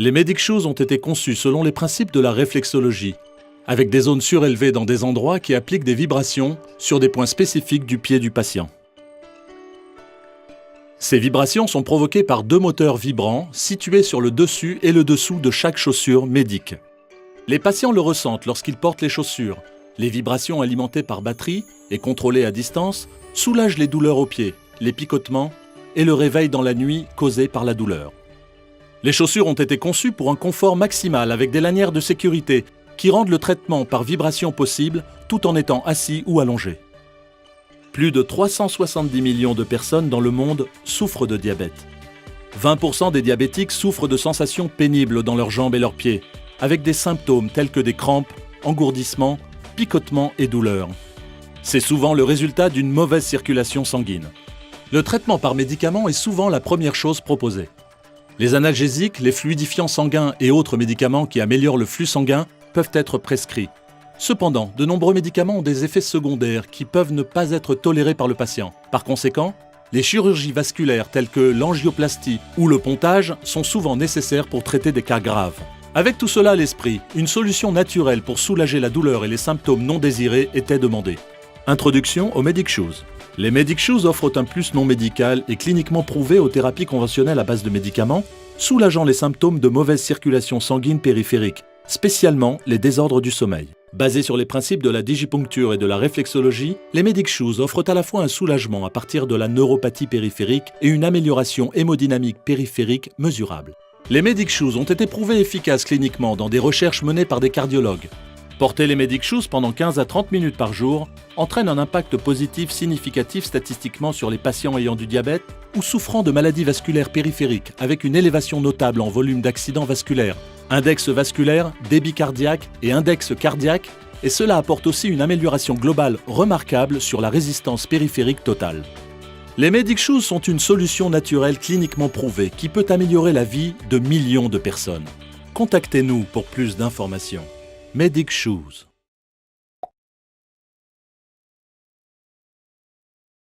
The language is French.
Les Medic Shoes ont été conçus selon les principes de la réflexologie, avec des zones surélevées dans des endroits qui appliquent des vibrations sur des points spécifiques du pied du patient. Ces vibrations sont provoquées par deux moteurs vibrants situés sur le dessus et le dessous de chaque chaussure Medic. Les patients le ressentent lorsqu'ils portent les chaussures. Les vibrations alimentées par batterie et contrôlées à distance soulagent les douleurs aux pieds, les picotements et le réveil dans la nuit causé par la douleur. Les chaussures ont été conçues pour un confort maximal avec des lanières de sécurité qui rendent le traitement par vibration possible tout en étant assis ou allongé. Plus de 370 millions de personnes dans le monde souffrent de diabète. 20% des diabétiques souffrent de sensations pénibles dans leurs jambes et leurs pieds, avec des symptômes tels que des crampes, engourdissements, picotements et douleurs. C'est souvent le résultat d'une mauvaise circulation sanguine. Le traitement par médicament est souvent la première chose proposée. Les analgésiques, les fluidifiants sanguins et autres médicaments qui améliorent le flux sanguin peuvent être prescrits. Cependant, de nombreux médicaments ont des effets secondaires qui peuvent ne pas être tolérés par le patient. Par conséquent, les chirurgies vasculaires telles que l'angioplastie ou le pontage sont souvent nécessaires pour traiter des cas graves. Avec tout cela à l'esprit, une solution naturelle pour soulager la douleur et les symptômes non désirés était demandée. Introduction aux Medic Shoes. Les Medic Shoes offrent un plus non médical et cliniquement prouvé aux thérapies conventionnelles à base de médicaments, soulageant les symptômes de mauvaise circulation sanguine périphérique, spécialement les désordres du sommeil. Basés sur les principes de la digipuncture et de la réflexologie, les Medic Shoes offrent à la fois un soulagement à partir de la neuropathie périphérique et une amélioration hémodynamique périphérique mesurable. Les Medic Shoes ont été prouvés efficaces cliniquement dans des recherches menées par des cardiologues. Porter les Medic Shoes pendant 15 à 30 minutes par jour entraîne un impact positif significatif statistiquement sur les patients ayant du diabète ou souffrant de maladies vasculaires périphériques avec une élévation notable en volume d'accidents vasculaires, index vasculaire, débit cardiaque et index cardiaque, et cela apporte aussi une amélioration globale remarquable sur la résistance périphérique totale. Les Medic Shoes sont une solution naturelle cliniquement prouvée qui peut améliorer la vie de millions de personnes. Contactez-nous pour plus d'informations. Medic Shoes.